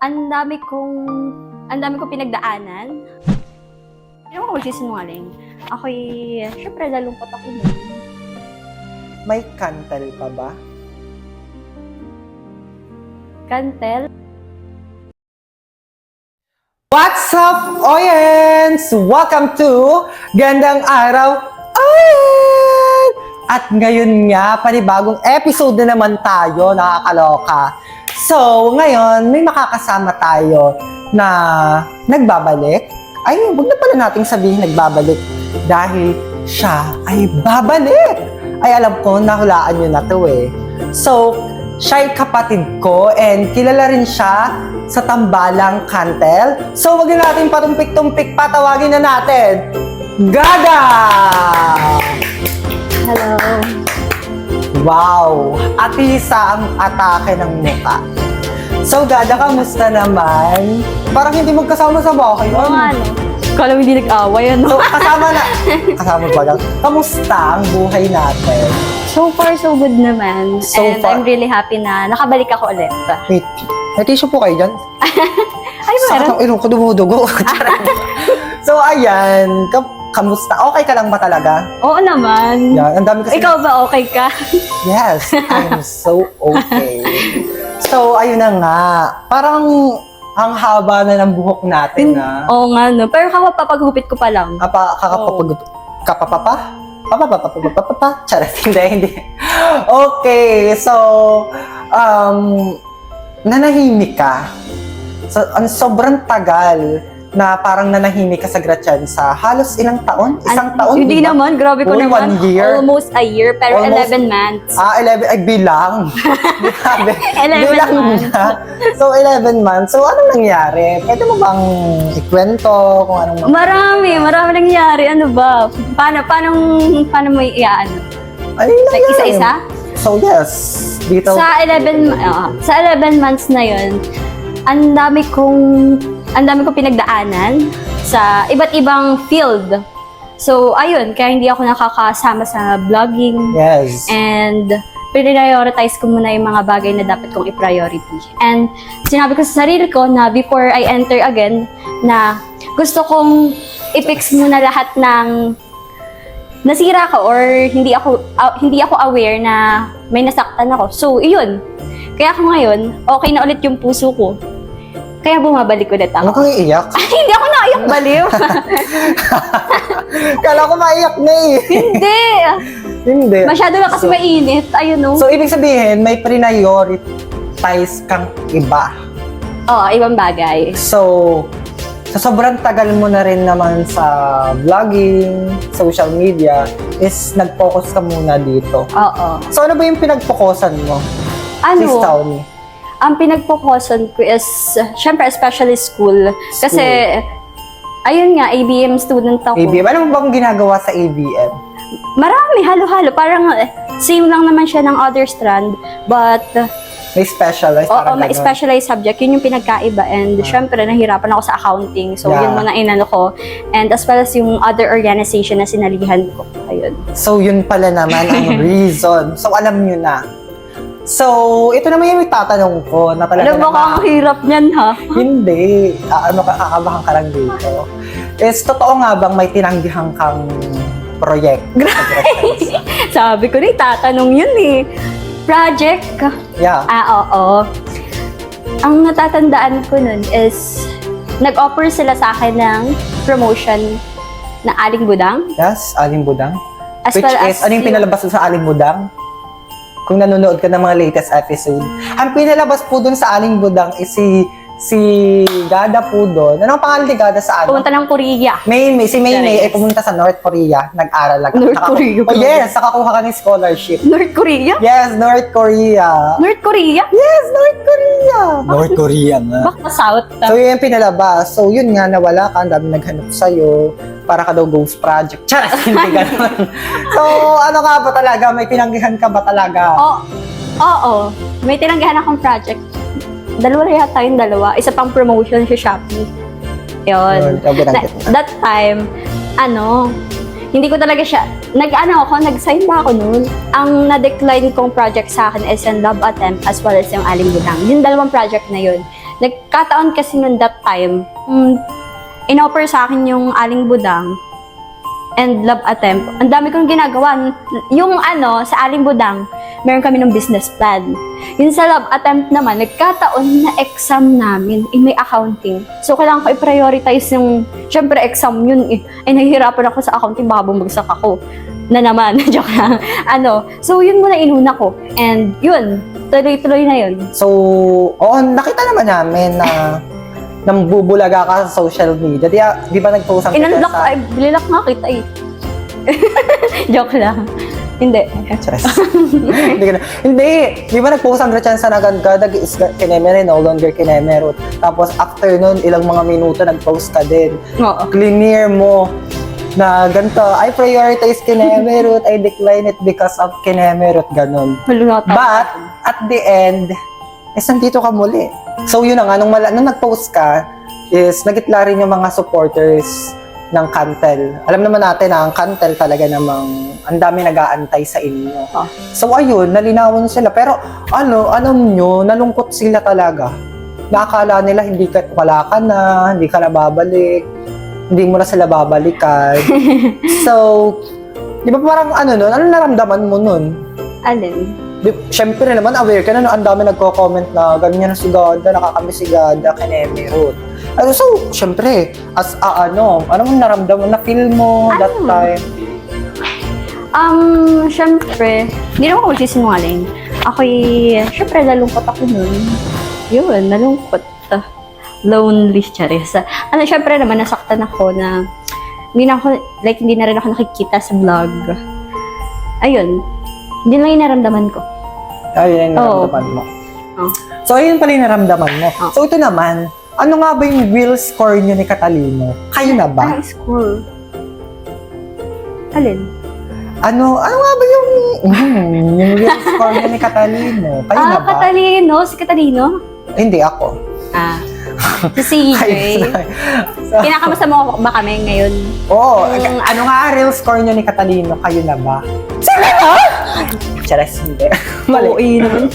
ang dami kong pinagdaanan. Hindi naman ako magsisinungaling. Ako'y, syempre, nalungkot ako nun. May kantel pa ba? Kantel? What's up, Oyens? Welcome to Gandang Araw, Oyen! At ngayon nga, panibagong episode na naman tayo, nakakaloka. So, ngayon, may makakasama tayo na nagbabalik. Ay, huwag na pala nating sabihin nagbabalik dahil siya ay babalik. Ay, alam ko, nahulaan nyo na to eh. So, siya ay kapatid ko and kilala rin siya sa tambalang kantel. So, wag na natin patumpik-tumpik, patawagin na natin, Gada! Hello. Wow! At isa ang atake ng muka. So, Gada, kamusta naman? Parang hindi magkasama sa bahay. Oo nga, no? Kala mo hindi nag-away, ano? So, kasama ba lang? Kamusta ang buhay natin? So far, so good naman. So And far- I'm really happy na nakabalik ako ulit. Wait, may tissue po kayo dyan? Ay, Sakit meron. ang ilong ko, dumudugo. So, ayan. Kamusta? Okay ka lang ba talaga? Oo naman. Yan, ang dami kasi... Ikaw ba okay ka? Yes, I'm so okay. So, ayun na nga. Parang ang haba na ng buhok natin na. Oo nga, no? Pero kapapagupit ko pa lang. Kapapapa? Charot, hindi. Okay, so, nanahimik ka. So, sobrang tagal na parang nanahimik ka sa Gratchansa. Halos ilang taon? Isang taon? Hindi diba? naman, grabe ko Uy, naman. 1 year? Almost a year, pero Almost- 11 months. 11, ay bilang. Grabe. 11 Bilang months. na. So, 11 months. So, anong nangyari? Pwede mo bang ikwento kung anong... Marami nangyari. Ano ba? Paano mo iaano? Ano yung Like, nangyari? isa-isa? So, yes. Dito. Sa 11 months na yun, ang dami kong pinagdaanan sa iba't ibang field. So, ayun, kaya hindi ako nakakasama sa vlogging. Yes. And prioritize ko muna yung mga bagay na dapat kong i-priority. And sinabi ko sa sarili ko na before I enter again, na gusto kong i-fix muna lahat ng nasira ko or hindi ako aware na may nasaktan ako. So, iyon. Kaya ako ngayon, okay na ulit yung puso ko. Kaya bumabalik ulit Ano ako. kang iiyak? Ay, hindi ako naiyak, baliw. Kala ko maiyak na eh. Hindi. Hindi. Masyado lang kasi mainit. Ayun, no? So, ibig sabihin, may prioritize kang iba. Oo, ibang bagay. So, sa sobrang tagal mo na rin naman sa vlogging, social media, is nag-focus ka muna dito. Oo. So, ano ba yung pinag-focusan mo? Please Ano? tell me. Ang pinag-focusan ko is, syempre, especially school. Kasi, ayun nga, ABM student ako. ABM. Ano mo bang ginagawa sa ABM? Marami, halo-halo. Parang same lang naman siya ng other strand. But, May specialized? oo, parang may ganun. specialized subject. Yun yung pinagkaiba. And syempre, nahirapan ako sa accounting. So, Yeah. yun muna inano ko. And as well as yung other organization na sinalihan ko. Ayun. So, yun pala naman ang reason. So, alam nyo na. So, ito naman yung tatanong ko na talaga Alam mo ka, ang hirap niyan, ha? Hindi. Kakabahan ka lang dito. Is, totoo nga bang may tinanggihan kang project? Sabi ko na, tatanong yun eh. Project. Yeah. Oo. Ang natatandaan ko nun is, nag-offer sila sa akin ng promotion na Aling Budang. Yes, Aling Budang. As Which well is, as ano yung pinalabas sa Aling Budang? Kung nanonood ka ng mga latest episode. Ang pinalabas po dun sa Aling Budang is si Gada po dun. Anong pangalan ni Gada sa ano? pumunta ng Korea. Si May ay Yes. pumunta sa North Korea. Nag-aral lang. North Korea Oh ba? yes, nakakuha ka ng scholarship. North Korea? Yes, North Korea. North Korea? Yes, North Korea. North Korea nga. Baka South. So, yun yung pinalabas. So, yun nga, nawala ka. Ang dami naghanap sa'yo. Para ka daw ghost project. Charas, hindi ganun. So, ano ka ba talaga? May tinanggihan ka ba talaga? Oo. May tinanggihan akong project. Dalawa yata yung dalawa. Isa pang promotion sa Shopee. Yun. That time, hindi ko talaga siya, nag-sign ba ako noon? Ang na-decline kong project sa akin is yung Love Attempt as well as yung Aling Budang. Yung dalawang project na yun. nagkataon kasi noon that time, inoffer sa akin yung Aling Budang and Love Attempt. Ang dami kong ginagawa. Yung sa Aling Budang, meron kami ng business plan. Yung sa Love Attempt naman, nagkataon na exam namin, may accounting. So, kailangan ko i-prioritize yung, syempre exam yun eh. Ay, nahihirapan ako sa accounting, baka bumagsak ako. Na naman, joke lang. So, yun muna inuna ko. And yun, tuloy-tuloy na yun. So, oo, nakita naman namin na nambubulaga ka sa social media. Di ba nag-post ang Inunlock, ay, bililak nga kita eh. Joke lang. Hindi. Charas. Hindi. Di ba nag-post ang Gretchen sa nagagadag is kinemere, no longer kinemerot. Tapos after nun, ilang mga minuto nag-post ka din. Oo. Clear mo na ganito, I prioritize kinemerot, I decline it because of kinemerot, ganun. But, at the end, nandito ka muli. So yun na nga, nung nag-post ka, is nagitla rin yung mga supporters ng Cantel. Alam naman natin na ang Cantel talaga namang ang dami nag-aantay sa inyo. Oh. So ayun, nalinawan sila. Pero alam nyo, nalungkot sila talaga. Nakakala nila wala ka na, hindi ka na babalik, hindi mo na sila babalikan. So, di ba parang nun, ano naramdaman mo nun? Alin? Siyempre naman, aware ka na, ang dami nagko-comment na ganyan na si Gada, nakakami si Gada, kinemerot. So, siyempre, as ano mo naramdaman, na-feel mo that time? Siyempre, hindi naman ako magsisinungaling. Ako'y, siyempre, nalungkot ako nun. Yun, nalungkot. Lonely, charis. Siyempre naman, nasaktan ako na, hindi na rin ako nakikita sa vlog. Ayun, hindi lang yung naramdaman ko. Ayun yung naramdaman mo. Oh. So, ayun pala yung naramdaman mo. Oh. So, ito naman, ano nga ba yung real score nyo ni Catalino? Kayo na ba? Score. Alin? Ano nga ba yung real score nyo ni Catalino? Kayo na ba? Catalino? Si Catalino? Hindi, ako. Si CJ. Kinakamusta mo ba kami ngayon? Oo. Ano nga real score nyo ni Catalino? Kayo na ba? Sila na? Charas, hindi. Oo, naman.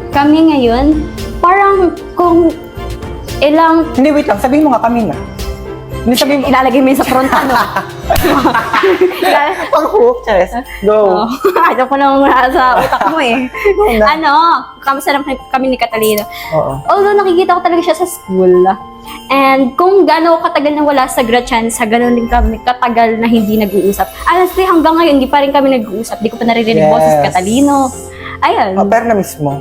Kami ngayon, parang kung ilang... Hindi, wait lang. Sabihin mo nga kami na. Hindi sabihin mo. Ilalagay mo yun sa front, Pang-hook, Charas. Go. Ayaw ko lang sa utak mo eh. Kamusta naman kami ni Catalino. Oo. Although nakikita ko talaga siya sa school. And kung gano'n katagal na wala sa Gretchensa, gano'n din kami katagal na hindi nag-uusap. Honestly, hanggang ngayon, hindi pa rin kami nag-uusap. Di ko pa naririnig boses Catalino. Ayun. Pero na mismo.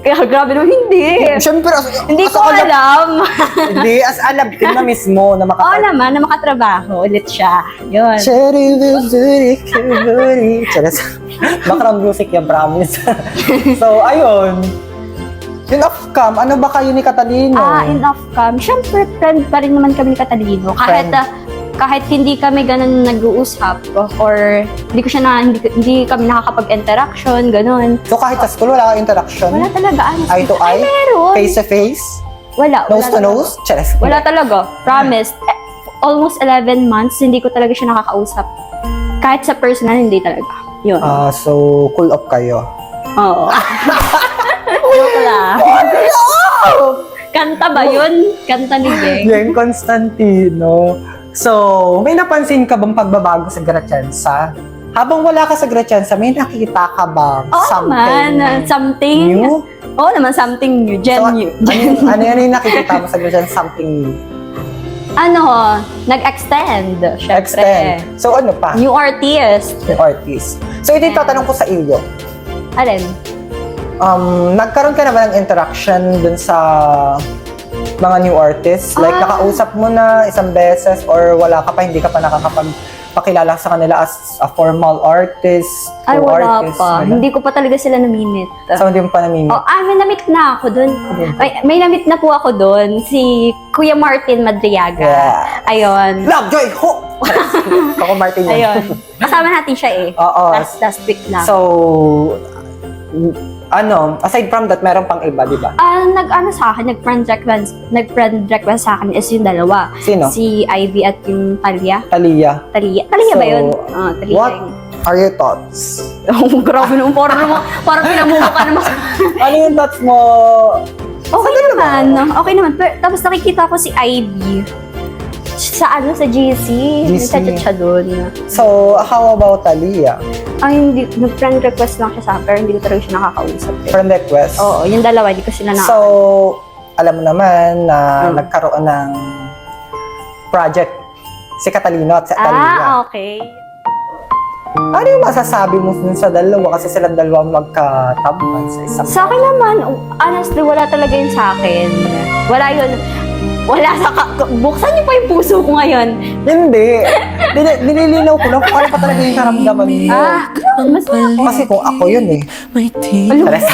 Kaya grabe naman, hindi. Siyempre, Hindi ko alam. Hindi, as alam ko na mismo na Oo naman, na makatrabaho ulit siya. Yun. Cherry will do it, Charas. Background music yan, promise. So, ayun. In off-cam, ano ba kayo ni Catalino? In off-cam, syempre friend pa rin naman kami ni Catalino. Kahit hindi kami ganun nag-uusap or hindi kami nakakapag-interaction, ganun. So kahit sa school, wala kang interaction? Wala talaga, honestly. Eye to eye? Ay, meron. Face to face? Wala. Nose to nose? Charas. Wala talaga. Promise. Almost 11 months, hindi ko talaga siya nakakausap. Kahit sa personal, hindi talaga. Yun. So, cool off kayo? Oo. Joke lang. Kanta ba yun? Kanta ni Jeng. Jeng Constantino. So, may napansin ka bang pagbabago sa Gretchensa? Habang wala ka sa Gretchensa, may nakita ka bang Something. new? Oo naman, something new. New. Ano yung nakikita mo sa Gretchensa? Something new? Nag-extend. Syempre. Extend. So, ano pa? New artist. New artist. So, ito yung tatanong ko sa iyo. Alin? Nagkaroon ka na ba ng interaction dun sa mga new artists? Like, nakausap mo na isang beses or wala ka pa, hindi ka pa nakakapagpakilala sa kanila as a formal artist? Ay, wala artist, pa. wala? Hindi ko pa talaga sila na-meet. So, hindi mo pa namimit? May na-meet na ako dun. May na-meet na po ako dun. Si Kuya Martin Madriaga. Yeah. Ayun. Love, joy, hope! Ako, Martin yan. Ayun. Kasama natin siya eh. Oo. Last week lang. So, aside from that, meron pang iba, di ba? Sa akin, nag-friend request sa akin is yung dalawa. Sino? Si Ivy at yung Talia. Talia. Talia So, ba yun? Talia what yung... are your thoughts? Oh, grabe naman. Parang pinamumukha naman. Ano yung thoughts mo Okay naman. Okay naman. Pero, tapos nakikita ko si Ivy. Sa sa GC. Nagchat-chat siya doon. So, how about Aliyah? Ay, hindi. Nag-friend request lang siya sa akin, pero hindi ko talaga siya nakakausap. Friend request? Oo, yung dalawa, hindi ko sila So, alam mo naman na nagkaroon ng project si Catalino at si Aliyah. Okay. Ano yung masasabi mo dun sa dalawa? Kasi silang dalawa magkatampan sa isang... Sa akin naman, honestly, wala talaga yun sa akin. Wala yun. Wala sa... Buksan niyo pa yung puso ko ngayon. Hindi. Nililinaw ko lang kung ano pa talaga yung karamdaman mo. Mas Kasi kung ako yun eh. May Ano? Tres.